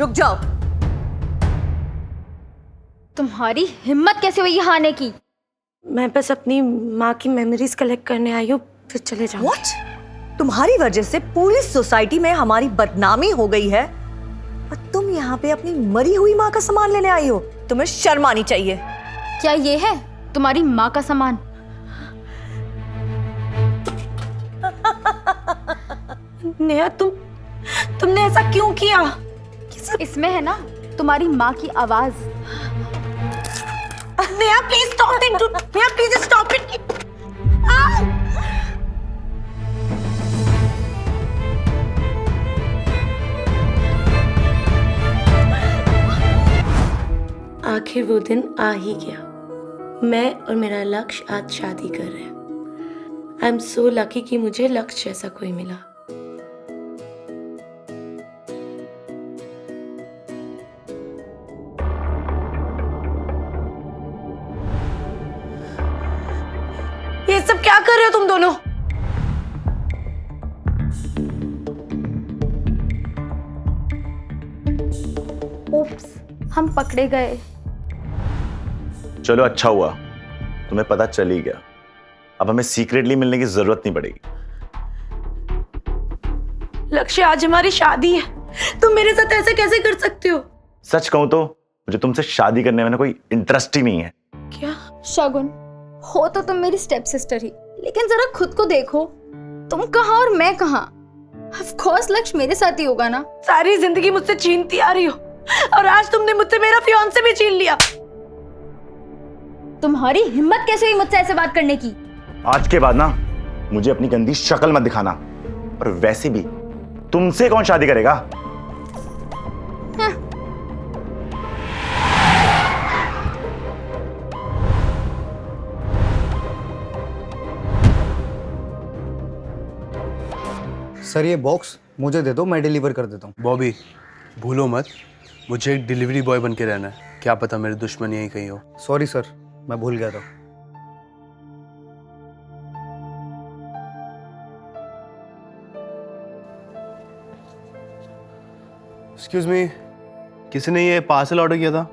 रुक जाओ। तुम्हारी हिम्मत कैसे हुई यहाँ आने की? मैं बस अपनी माँ की मेमोरीज कलेक्ट करने आई हूँ, फिर चले जाऊँ। What? तुम्हारी वजह से पूरी सोसाइटी में हमारी बदनामी हो गई है और तुम यहाँ पे अपनी मरी हुई माँ का सामान लेने आई हो। तुम्हें शर्म आनी चाहिए। क्या ये है तुम्हारी माँ का सामान? नेहा, तुमने ऐसा क्यों किया? इसमें है ना तुम्हारी माँ की आवाज। Neha please stop it. Neha please stop it. आखिर वो दिन आ ही गया। मैं और मेरा लक्ष्य आज शादी कर रहे हैं। आई एम सो लकी कि मुझे लक्ष्य जैसा कोई मिला। ये सब क्या कर रहे हो तुम दोनों? ओप्स, हम पकड़े गए। चलो अच्छा हुआ, तुम्हें पता चल ही गया। अब हमें सीक्रेटली मिलने की जरूरत नहीं पड़ेगी। लक्ष्य, आज हमारी शादी है, तुम मेरे साथ ऐसे कैसे कर सकते हो? सच कहूं तो मुझे तुमसे शादी करने में ना कोई इंटरेस्ट ही नहीं है। क्या? शगुन, हो तो तुम मेरी स्टेप सिस्टर ही, लेकिन जरा खुद को देखो, तुम कहाँ और मैं कहाँ। ऑफ कोर्स लक्ष्य मेरे साथ ही होगा ना। सारी जिंदगी मुझसे छीनती आ रही हो और आज तुमने मुझसे मेरा फियांसे भी छीन लिया। तुम्हारी हिम्मत कैसे हुई मुझसे ऐसे बात करने की? आज के बाद ना मुझे अपनी गंदी शक्ल मत दिखाना। और वैसे भी तुमसे कौन शादी करेगा? सर ये बॉक्स मुझे दे दो, मैं डिलीवर कर देता हूँ। बॉबी, भूलो मत, मुझे एक डिलीवरी बॉय बन के रहना है। क्या पता मेरे दुश्मन यहीं कहीं हो। सॉरी सर, मैं भूल गया था। एक्सक्यूज मी, किसी ने ये पार्सल ऑर्डर किया था?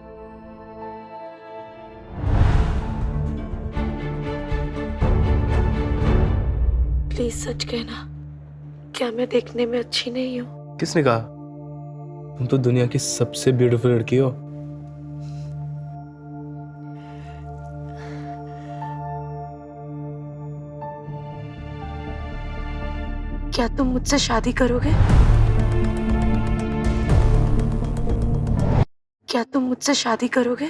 प्लीज सच कहना, क्या मैं देखने में अच्छी नहीं हूँ? किसने कहा? तुम तो दुनिया की सबसे ब्यूटीफुल लड़की हो। क्या तुम मुझसे शादी करोगे? क्या तुम मुझसे शादी करोगे?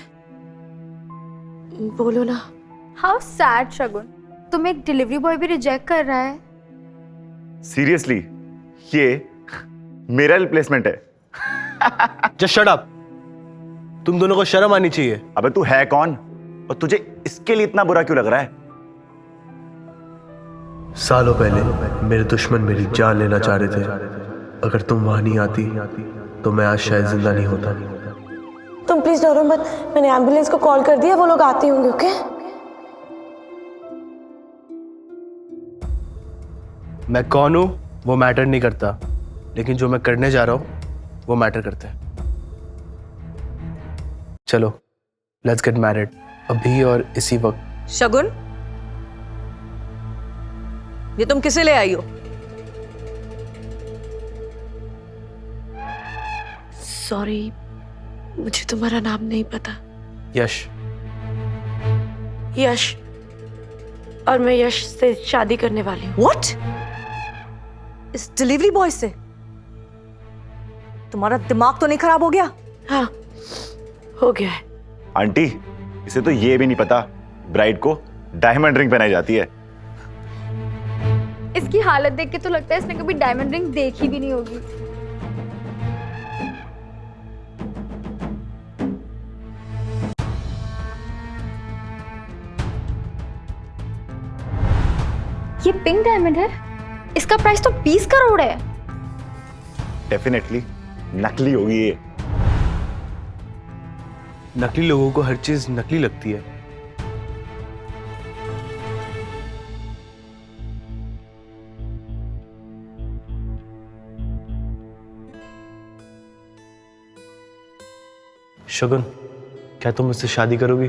बोलो ना। हाउ सैड शगुन, तुम एक डिलीवरी बॉय भी रिजेक्ट कर रहा है। सीरियसली, ये मेरा रिप्लेसमेंट है। Just shut up. तुम दोनों को शर्म आनी चाहिए। अबे तू है कौन और तुझे इसके लिए इतना बुरा क्यों लग रहा है? सालों पहले मेरे दुश्मन मेरी जान लेना चाह रहे थे। अगर तुम वहां नहीं आती तो मैं आज शायद जिंदा नहीं होता। तुम प्लीज डरो मत, मैंने एम्बुलेंस को कॉल कर दिया, वो लोग आते होंगे। ओके? मैं कौन हूं वो मैटर नहीं करता, लेकिन जो मैं करने जा रहा हूं वो मैटर करता है। चलो लेट्स गेट मैरिड, अभी और इसी वक्त। शगुन, ये तुम किसे ले आई हो? सॉरी, मुझे तुम्हारा नाम नहीं पता। यश। यश, और मैं यश से शादी करने वाली हूँ। What? इस डिलीवरी बॉय से? तुम्हारा दिमाग तो नहीं खराब हो गया? हाँ, हो गया है। आंटी, इसे तो ये भी नहीं पता ब्राइड को डायमंड रिंग पहनाई जाती है। इसकी हालत देख के तो लगता है इसने कभी डायमंड रिंग देखी भी नहीं होगी। ये पिंक डायमंड है, इसका प्राइस तो 20 करोड़ है। डेफिनेटली नकली होगी ये। नकली लोगों को हर चीज नकली लगती है। शगुन, क्या तुम मुझसे शादी करोगी?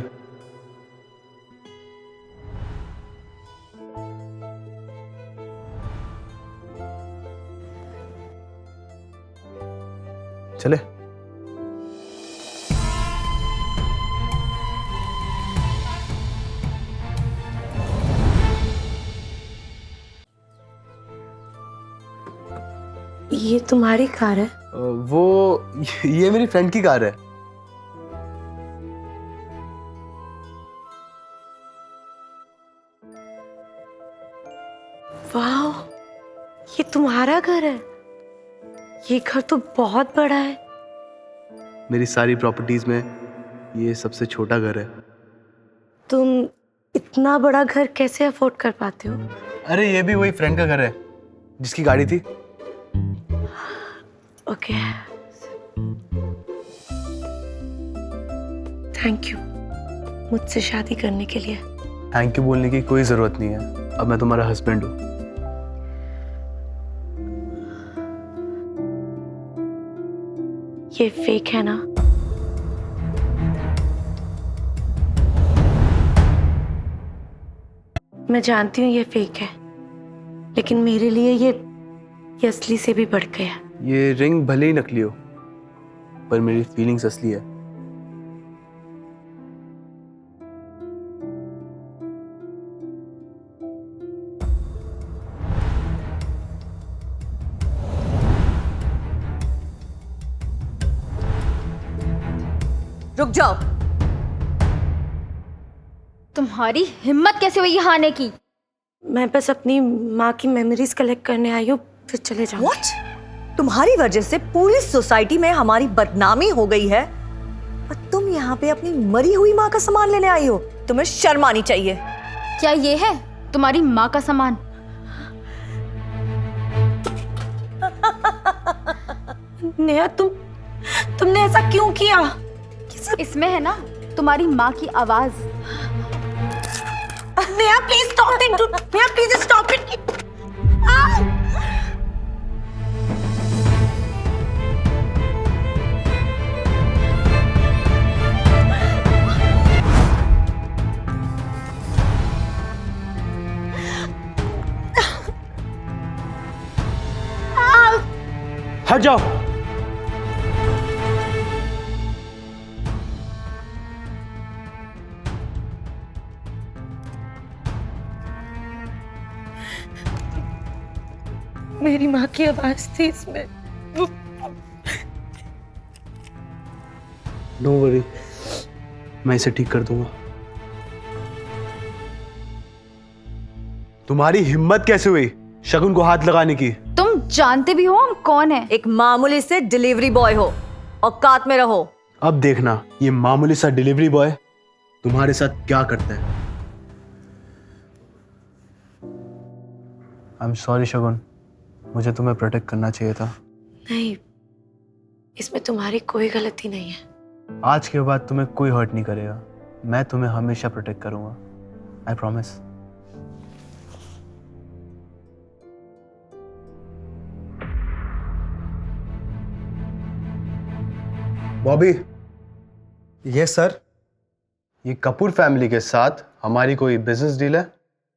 चले। ये तुम्हारी कार है? वो ये मेरी फ्रेंड की कार है। वाह, ये तुम्हारा घर है? ये घर तो बहुत बड़ा है। मेरी सारी प्रॉपर्टीज में ये सबसे छोटा घर है। तुम इतना बड़ा घर कैसे अफोर्ड कर पाते हो? अरे ये भी वही फ्रेंड का घर है जिसकी गाड़ी थी। ओके, थैंक यू मुझसे शादी करने के लिए। थैंक यू बोलने की कोई जरूरत नहीं है, अब मैं तुम्हारा हस्बैंड हूँ। ये फेक है ना? मैं जानती हूँ ये फेक है, लेकिन मेरे लिए ये असली से भी बढ़ गया। ये रिंग भले ही नकली हो, पर मेरी फीलिंग्स असली है। रुक जाओ। तुम्हारी हिम्मत कैसे हुई यहाँ आने की? मैं बस अपनी माँ की मेमोरीज कलेक्ट करने आई हूँ, फिर चले जाऊँ। What? तुम्हारी वजह से पूरी सोसाइटी में हमारी बदनामी हो गई है और तुम यहाँ पे अपनी मरी हुई माँ का सामान लेने आई हो। तुम्हें शर्म आनी चाहिए। क्या ये है तुम्हारी माँ का सामान? नेहा, तुमने ऐसा क्यों किया? इसमें है ना तुम्हारी माँ की आवाज। Neha please stop it. Neha please stop it. हट जाओ। मेरी माँ की आवाज थी इसमें। नो वरी, मैं इसे ठीक कर दूंगा। तुम्हारी हिम्मत कैसे हुई शगुन को हाथ लगाने की? तुम जानते भी हो हम कौन है? एक मामूली से डिलीवरी बॉय हो, औकात में रहो। अब देखना ये मामूली सा डिलीवरी बॉय तुम्हारे साथ क्या करता है। आई एम सॉरी शगुन, मुझे तुम्हें प्रोटेक्ट करना चाहिए था। नहीं, इसमें तुम्हारी कोई गलती नहीं है। आज के बाद तुम्हें कोई हर्ट नहीं करेगा। मैं तुम्हें हमेशा प्रोटेक्ट करूंगा, I promise. Bobby. Yes sir. ये कपूर फैमिली के साथ हमारी कोई बिजनेस डील है?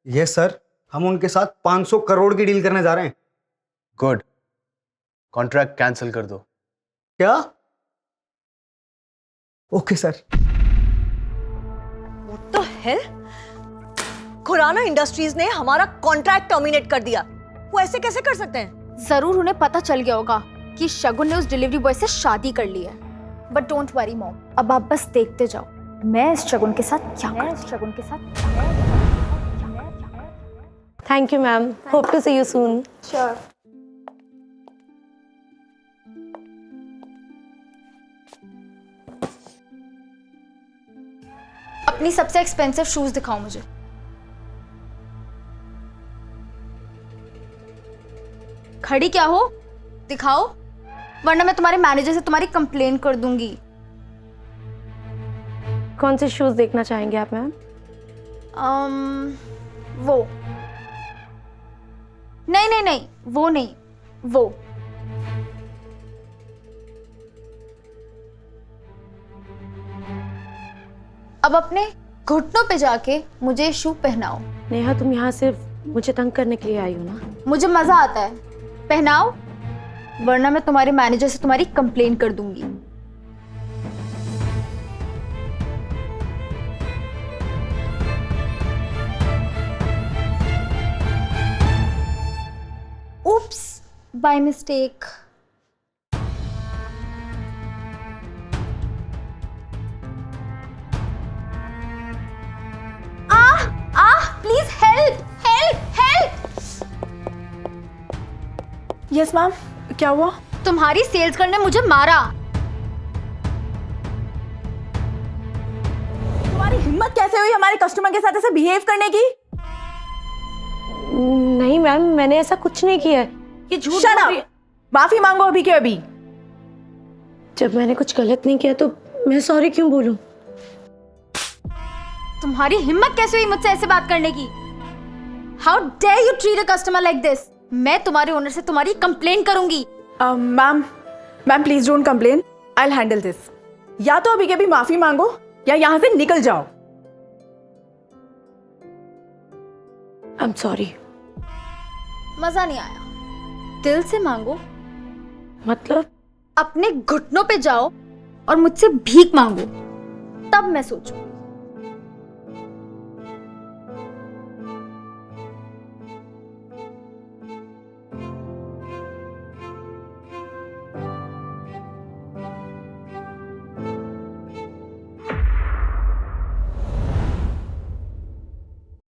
यस सर, हम उनके साथ 500 करोड़ की डील करने जा रहे हैं। गुड, कॉन्ट्रैक्ट कैंसिल कर दो। क्या? Okay sir. What the hell? Khurana industries ने हमारा कॉन्ट्रैक्ट टर्मिनेट कर दिया। वो ऐसे कैसे कर सकते हैं? जरूर उन्हें पता चल गया होगा कि शगुन ने उस डिलीवरी बॉय से शादी कर ली है। बट डोंट वरी मॉम, अब आप बस देखते जाओ मैं इस शगुन के साथ क्या करती हूँ। Thank you ma'am, hope to see you soon. Sure. अपनी सबसे एक्सपेंसिव शूज दिखाओ मुझे। खड़ी क्या हो, दिखाओ, वरना मैं तुम्हारे मैनेजर से तुम्हारी कंप्लेन कर दूंगी। कौन से शूज देखना चाहेंगे आप मैम? वो नहीं, वो नहीं, वो। अब अपने घुटनों पे जाके मुझे शू पहनाओ। नेहा, तुम यहाँ सिर्फ मुझे तंग करने के लिए आई हो ना? मुझे मजा आता है, पहनाओ, वरना मैं तुम्हारे मैनेजर से तुम्हारी कंप्लेन कर दूंगी। Oops, by mistake. Please help, help, help. Yes ma'am, क्या हुआ? तुम्हारी सेल्स गर्ल ने मुझे मारा। तुम्हारी हिम्मत कैसे हुई हमारे कस्टमर के साथ ऐसे बिहेव करने की? नहीं मैम, मैंने ऐसा कुछ नहीं किया है। ये झूठ बोल Shut रही है। up! माफी मांगो अभी के अभी। जब मैंने कुछ गलत नहीं किया तो मैं सॉरी क्यों बोलूं? तुम्हारी हिम्मत कैसे हुई मुझसे ऐसे बात करने की? How dare you treat a customer like this? मैं तुम्हारे ओनर से तुम्हारी कंप्लेन करूंगी। Ma'am please don't complain, I will handle this. या तो अभी के अभी माफी मांगो या यहाँ से निकल जाओ। I am sorry. मजा नहीं आया, दिल से मांगो। मतलब? अपने घुटनों पे जाओ और मुझसे भीख मांगो, तब मैं सोचूं।